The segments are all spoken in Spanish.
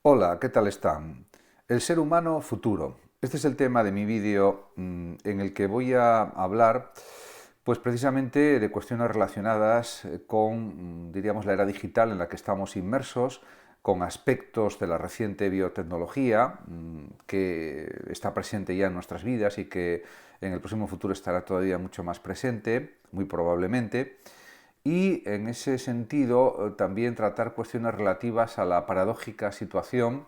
Hola, ¿qué tal están? El ser humano futuro. Este es el tema de mi vídeo en el que voy a hablar pues precisamente de cuestiones relacionadas con, diríamos, la era digital en la que estamos inmersos, con aspectos de la reciente biotecnología que está presente ya en nuestras vidas y que en el próximo futuro estará todavía mucho más presente, muy probablemente. Y en ese sentido también tratar cuestiones relativas a la paradójica situación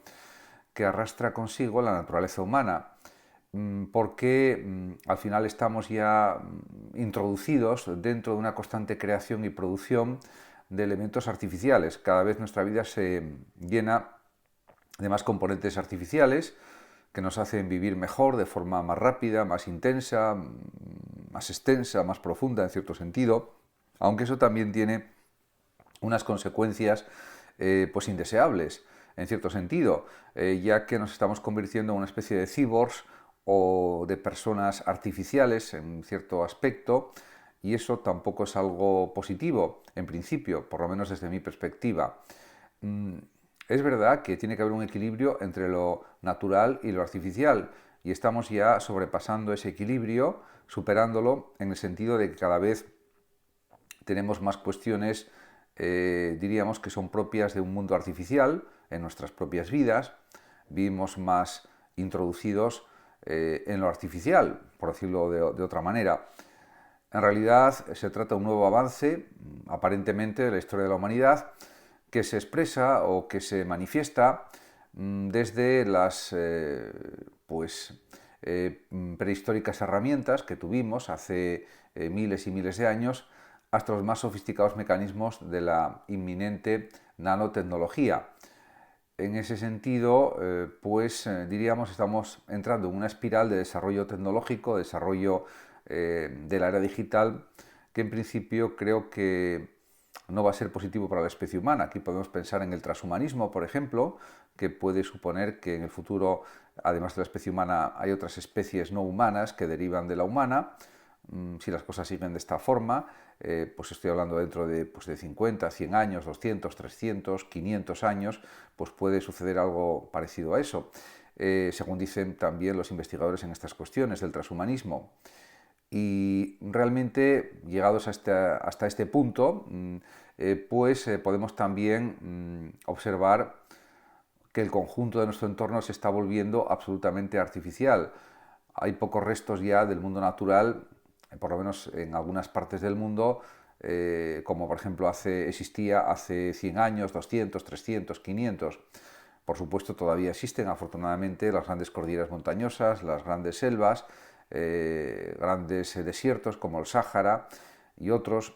que arrastra consigo la naturaleza humana, porque al final estamos ya introducidos dentro de una constante creación y producción de elementos artificiales. Cada vez nuestra vida se llena de más componentes artificiales que nos hacen vivir mejor, de forma más rápida, más intensa, más extensa, más profunda en cierto sentido, aunque eso también tiene unas consecuencias pues indeseables en cierto sentido, ya que nos estamos convirtiendo en una especie de cyborgs o de personas artificiales en cierto aspecto, y eso tampoco es algo positivo en principio, por lo menos desde mi perspectiva. Es verdad que tiene que haber un equilibrio entre lo natural y lo artificial, y estamos ya sobrepasando ese equilibrio, superándolo en el sentido de que cada vez tenemos más cuestiones, diríamos, que son propias de un mundo artificial en nuestras propias vidas, vivimos más introducidos en lo artificial, por decirlo de otra manera. En realidad se trata de un nuevo avance, aparentemente, de la historia de la humanidad, que se expresa o que se manifiesta desde las pues, prehistóricas herramientas que tuvimos hace miles y miles de años hasta los más sofisticados mecanismos de la inminente nanotecnología. En ese sentido, diríamos, estamos entrando en una espiral de desarrollo tecnológico, desarrollo de la era digital, que en principio creo que no va a ser positivo para la especie humana. Aquí podemos pensar en el transhumanismo, por ejemplo, que puede suponer que en el futuro, además de la especie humana, hay otras especies no humanas que derivan de la humana. Si las cosas siguen de esta forma, pues estoy hablando dentro de 50, 100 años, 200, 300, 500 años, pues puede suceder algo parecido a eso, según dicen también los investigadores en estas cuestiones del transhumanismo. Y realmente, llegados hasta este punto, podemos también observar que el conjunto de nuestro entorno se está volviendo absolutamente artificial. Hay pocos restos ya del mundo natural, por lo menos en algunas partes del mundo, como por ejemplo existía hace 100 años, 200, 300, 500. Por supuesto, todavía existen, afortunadamente, las grandes cordilleras montañosas, las grandes selvas, grandes desiertos como el Sáhara y otros,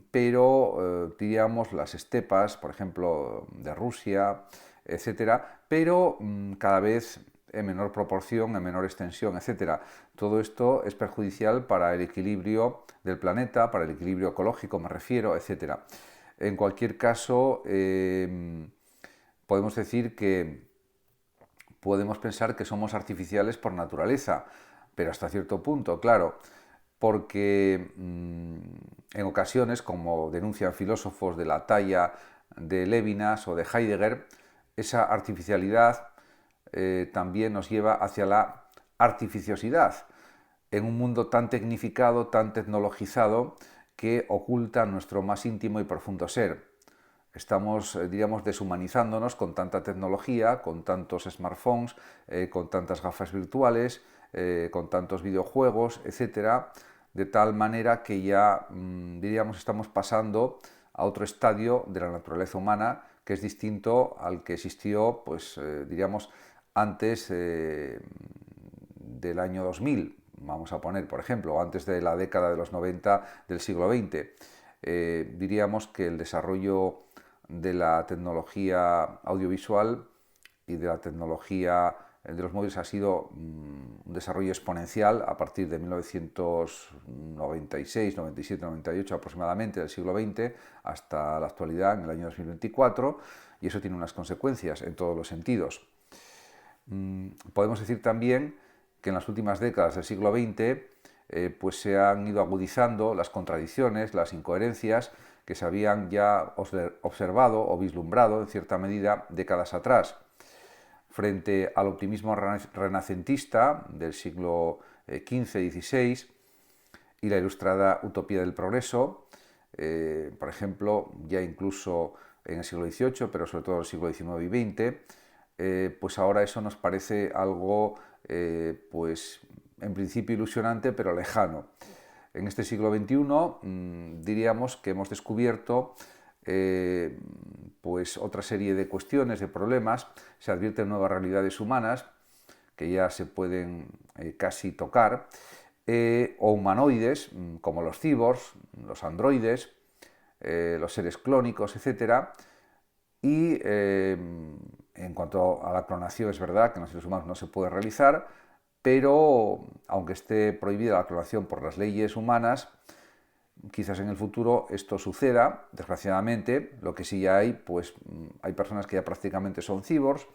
pero diríamos las estepas, por ejemplo, de Rusia, etcétera, pero cada vez en menor proporción, en menor extensión, etcétera. Todo esto es perjudicial para el equilibrio del planeta, para el equilibrio ecológico, me refiero, etcétera. En cualquier caso, podemos decir que podemos pensar que somos artificiales por naturaleza, pero hasta cierto punto, claro, porque en ocasiones, como denuncian filósofos de la talla de Levinas o de Heidegger, esa artificialidad también nos lleva hacia la artificiosidad, en un mundo tan tecnificado, tan tecnologizado, que oculta nuestro más íntimo y profundo ser. Estamos, diríamos, deshumanizándonos con tanta tecnología, con tantos smartphones, con tantas gafas virtuales, con tantos videojuegos, etcétera, de tal manera que ya, diríamos, estamos pasando a otro estadio de la naturaleza humana que es distinto al que existió, pues, diríamos, antes del año 2000, vamos a poner, por ejemplo, antes de la década de los 90 del siglo XX. Diríamos que el desarrollo de la tecnología audiovisual y de la tecnología de los móviles ha sido un desarrollo exponencial a partir de 1996, 97, 98 aproximadamente del siglo XX hasta la actualidad, en el año 2024, y eso tiene unas consecuencias en todos los sentidos. Podemos decir también que en las últimas décadas del siglo XX pues se han ido agudizando las contradicciones, las incoherencias que se habían ya observado o vislumbrado en cierta medida décadas atrás. frente al optimismo renacentista del siglo XV-XVI y la ilustrada utopía del progreso, por ejemplo, ya incluso en el siglo XVIII, pero sobre todo en el siglo XIX y XX, pues ahora eso nos parece algo, pues en principio ilusionante, pero lejano. En este siglo XXI diríamos que hemos descubierto pues otra serie de cuestiones, de problemas, se advierten nuevas realidades humanas que ya se pueden casi tocar, o humanoides como los cyborgs, los androides, los seres clónicos, etc. Y en cuanto a la clonación, es verdad que en los seres humanos no se puede realizar, pero aunque esté prohibida la clonación por las leyes humanas, quizás en el futuro esto suceda, desgraciadamente. Lo que sí ya hay, pues hay personas que ya prácticamente son cyborgs,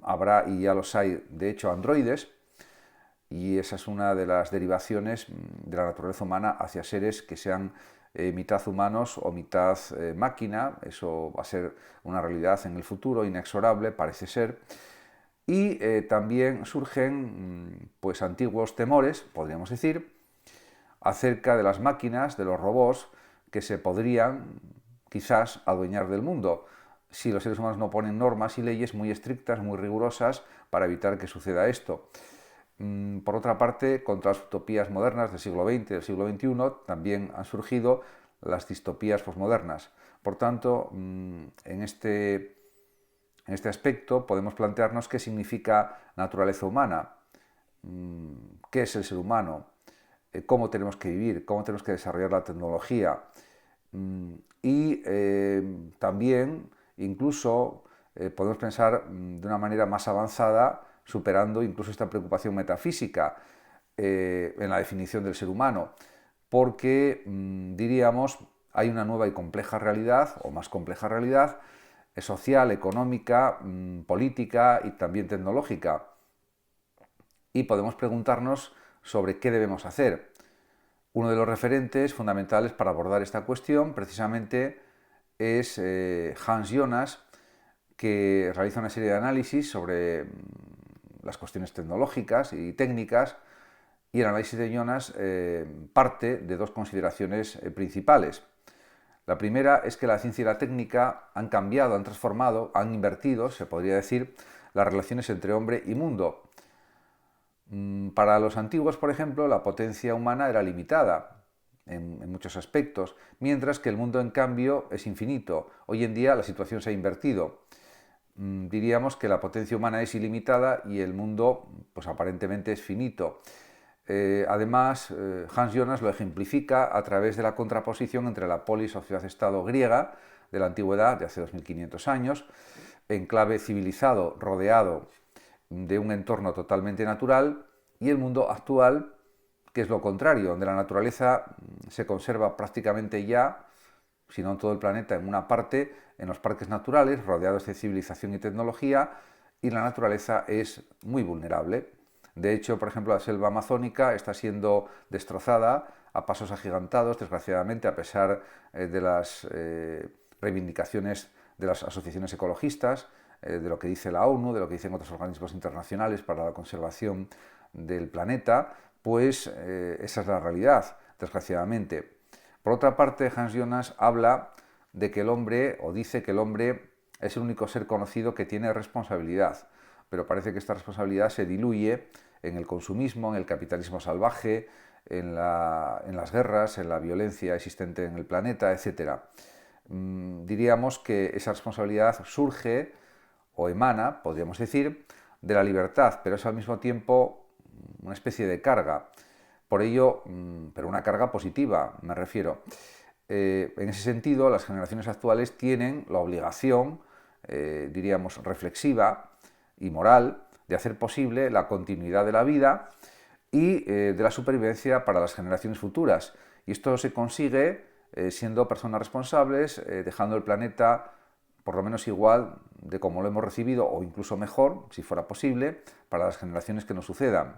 habrá y ya los hay, de hecho, androides, y esa es una de las derivaciones de la naturaleza humana hacia seres que sean mitad humanos o mitad máquina. Eso va a ser una realidad en el futuro, inexorable, parece ser. Y también surgen pues antiguos temores, podríamos decir, acerca de las máquinas, de los robots, que se podrían quizás adueñar del mundo si los seres humanos no ponen normas y leyes muy estrictas, muy rigurosas para evitar que suceda esto. Por otra parte, contra las utopías modernas del siglo XX y del siglo XXI también han surgido las distopías posmodernas. Por tanto, en este aspecto podemos plantearnos qué significa naturaleza humana, qué es el ser humano, cómo tenemos que vivir, cómo tenemos que desarrollar la tecnología y también incluso podemos pensar de una manera más avanzada, superando incluso esta preocupación metafísica en la definición del ser humano, porque diríamos hay una nueva y compleja realidad, o más compleja realidad, social, económica, política y también tecnológica. Y podemos preguntarnos sobre qué debemos hacer. Uno de los referentes fundamentales para abordar esta cuestión precisamente es Hans Jonas, que realiza una serie de análisis sobre las cuestiones tecnológicas y técnicas, y el análisis de Jonas parte de dos consideraciones principales. La primera es que la ciencia y la técnica han cambiado, han transformado, han invertido, se podría decir, las relaciones entre hombre y mundo. Para los antiguos, por ejemplo, la potencia humana era limitada en muchos aspectos, mientras que el mundo, en cambio, es infinito. Hoy en día la situación se ha invertido. Diríamos que la potencia humana es ilimitada y el mundo, pues aparentemente es finito. Además, Hans Jonas lo ejemplifica a través de la contraposición entre la polis o ciudad-estado griega de la antigüedad, de hace 2500 años, enclave civilizado rodeado de un entorno totalmente natural, y el mundo actual, que es lo contrario, donde la naturaleza se conserva prácticamente ya, si no en todo el planeta, en una parte, en los parques naturales, rodeados de civilización y tecnología, y la naturaleza es muy vulnerable. De hecho, por ejemplo, la selva amazónica está siendo destrozada a pasos agigantados, desgraciadamente, a pesar de las reivindicaciones de las asociaciones ecologistas, de lo que dice la ONU, de lo que dicen otros organismos internacionales para la conservación del planeta, pues esa es la realidad, desgraciadamente. Por otra parte, Hans Jonas habla de que el hombre, o dice que el hombre es el único ser conocido que tiene responsabilidad, pero parece que esta responsabilidad se diluye en el consumismo, en el capitalismo salvaje, en las guerras, en la violencia existente en el planeta, etc. Diríamos que esa responsabilidad surge o emana, podríamos decir, de la libertad, pero es al mismo tiempo una especie de carga. Por ello, pero una carga positiva, me refiero. En ese sentido, las generaciones actuales tienen la obligación, diríamos, reflexiva y moral de hacer posible la continuidad de la vida y de la supervivencia para las generaciones futuras. Y esto se consigue siendo personas responsables, dejando el planeta por lo menos igual de como lo hemos recibido, o incluso mejor, si fuera posible, para las generaciones que nos sucedan.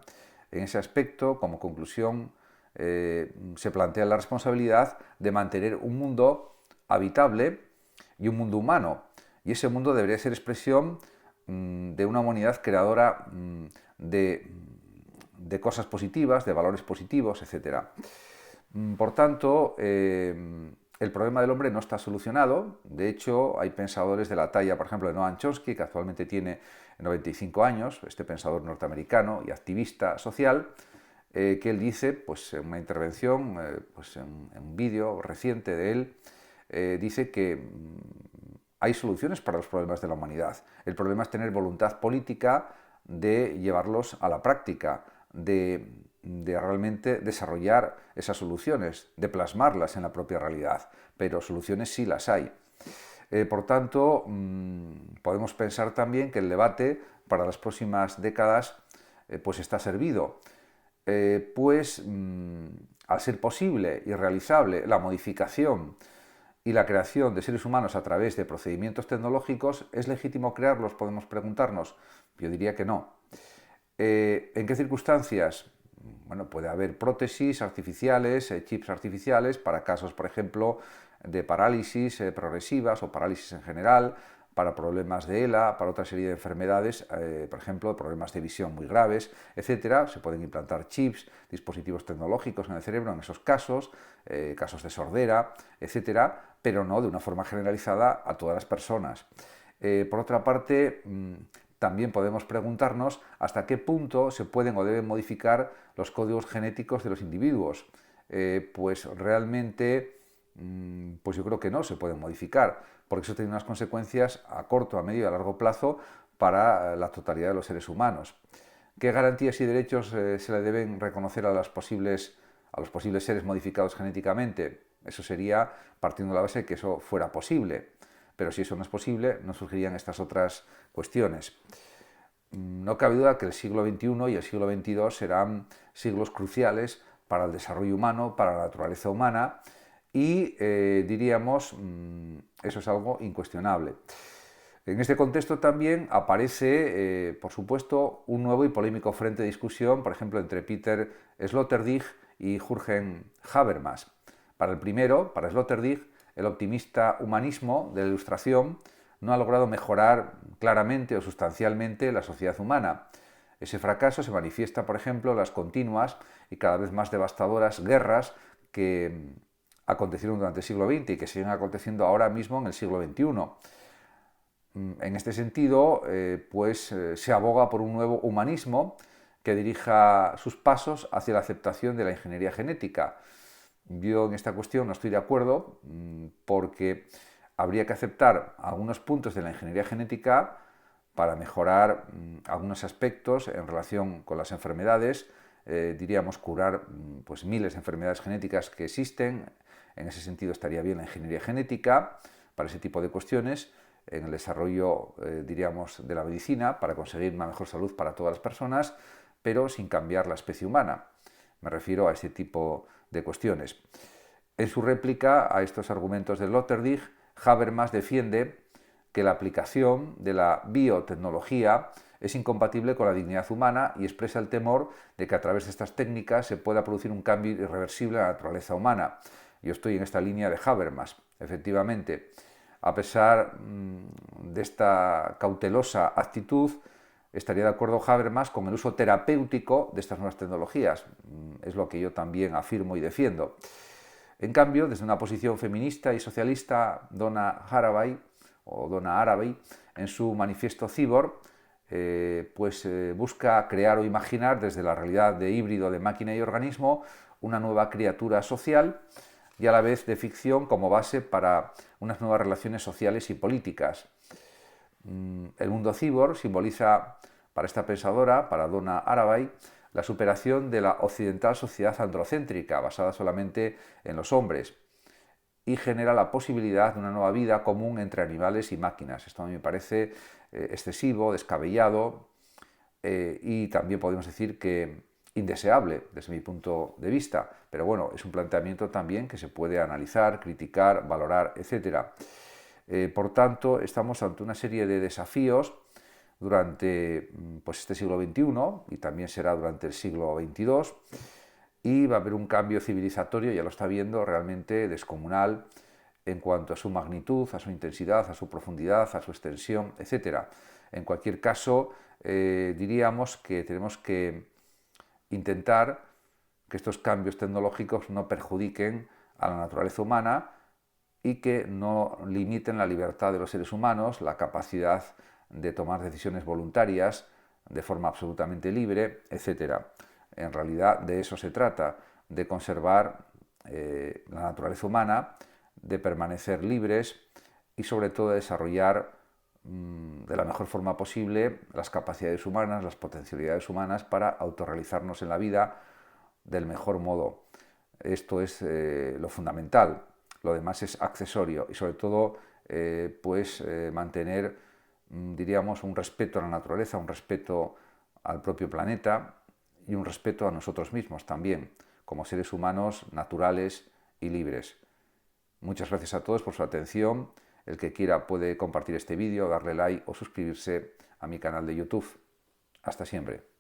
En ese aspecto, como conclusión, se plantea la responsabilidad de mantener un mundo habitable y un mundo humano. Y ese mundo debería ser expresión de una humanidad creadora de cosas positivas, de valores positivos, etc. Por tanto, el problema del hombre no está solucionado. De hecho, hay pensadores de la talla, por ejemplo, de Noam Chomsky, que actualmente tiene 95 años, este pensador norteamericano y activista social, que él dice, pues en una intervención, pues en un vídeo reciente de él, dice que hay soluciones para los problemas de la humanidad. El problema es tener voluntad política de llevarlos a la práctica, de realmente desarrollar esas soluciones, de plasmarlas en la propia realidad. Pero soluciones sí las hay. Por tanto, podemos pensar también que el debate para las próximas décadas pues está servido. Al ser posible y realizable la modificación y la creación de seres humanos a través de procedimientos tecnológicos, ¿es legítimo crearlos? Podemos preguntarnos. Yo diría que no. ¿En qué circunstancias? Bueno, puede haber prótesis artificiales, chips artificiales para casos, por ejemplo, de parálisis progresivas o parálisis en general, para problemas de ELA, para otra serie de enfermedades, por ejemplo, problemas de visión muy graves, etcétera. Se pueden implantar chips, dispositivos tecnológicos en el cerebro en esos casos, casos de sordera, etcétera, pero no de una forma generalizada a todas las personas. Por otra parte, también podemos preguntarnos hasta qué punto se pueden o deben modificar los códigos genéticos de los individuos. Pues realmente, pues yo creo que no se pueden modificar, porque eso tiene unas consecuencias a corto, a medio y a largo plazo para la totalidad de los seres humanos. ¿Qué garantías y derechos se le deben reconocer a los posibles seres modificados genéticamente? Eso sería partiendo de la base de que eso fuera posible. Pero si eso no es posible, no surgirían estas otras cuestiones. No cabe duda que el siglo XXI y el siglo XXII serán siglos cruciales para el desarrollo humano, para la naturaleza humana y diríamos, eso es algo incuestionable. En este contexto también aparece, por supuesto, un nuevo y polémico frente de discusión, por ejemplo, entre Peter Sloterdijk y Jürgen Habermas. Para el primero, para Sloterdijk, el optimista humanismo de la Ilustración no ha logrado mejorar claramente o sustancialmente la sociedad humana. Ese fracaso se manifiesta, por ejemplo, en las continuas y cada vez más devastadoras guerras que acontecieron durante el siglo XX y que siguen aconteciendo ahora mismo en el siglo XXI. En este sentido, se aboga por un nuevo humanismo que dirija sus pasos hacia la aceptación de la ingeniería genética. Yo en esta cuestión no estoy de acuerdo porque habría que aceptar algunos puntos de la ingeniería genética para mejorar algunos aspectos en relación con las enfermedades, diríamos curar pues miles de enfermedades genéticas que existen. En ese sentido estaría bien la ingeniería genética para ese tipo de cuestiones, en el desarrollo, diríamos, de la medicina para conseguir una mejor salud para todas las personas, pero sin cambiar la especie humana. Me refiero a ese tipo de cuestiones. En su réplica a estos argumentos de Sloterdijk, Habermas defiende que la aplicación de la biotecnología es incompatible con la dignidad humana y expresa el temor de que a través de estas técnicas se pueda producir un cambio irreversible en la naturaleza humana. Yo estoy en esta línea de Habermas, efectivamente. A pesar de esta cautelosa actitud, estaría de acuerdo Habermas con el uso terapéutico de estas nuevas tecnologías. Es lo que yo también afirmo y defiendo. En cambio, desde una posición feminista y socialista, Donna Haraway, en su manifiesto Cyborg, busca crear o imaginar desde la realidad de híbrido de máquina y organismo una nueva criatura social y a la vez de ficción como base para unas nuevas relaciones sociales y políticas. El mundo cyborg simboliza para esta pensadora, para Donna Haraway, la superación de la occidental sociedad androcéntrica, basada solamente en los hombres, y genera la posibilidad de una nueva vida común entre animales y máquinas. Esto a mí me parece excesivo, descabellado y también podemos decir que indeseable desde mi punto de vista. Pero bueno, es un planteamiento también que se puede analizar, criticar, valorar, etc. Por tanto, estamos ante una serie de desafíos durante este siglo XXI y también será durante el siglo XXII y va a haber un cambio civilizatorio, ya lo está viendo, realmente descomunal en cuanto a su magnitud, a su intensidad, a su profundidad, a su extensión, etc. En cualquier caso, diríamos que tenemos que intentar que estos cambios tecnológicos no perjudiquen a la naturaleza humana y que no limiten la libertad de los seres humanos, la capacidad de tomar decisiones voluntarias de forma absolutamente libre, etc. En realidad de eso se trata, de conservar la naturaleza humana, de permanecer libres y sobre todo de desarrollar de la mejor forma posible las capacidades humanas, las potencialidades humanas para autorrealizarnos en la vida del mejor modo. Esto es lo fundamental, lo demás es accesorio y sobre todo mantener, diríamos, un respeto a la naturaleza, un respeto al propio planeta y un respeto a nosotros mismos también, como seres humanos naturales y libres. Muchas gracias a todos por su atención. El que quiera puede compartir este vídeo, darle like o suscribirse a mi canal de YouTube. Hasta siempre.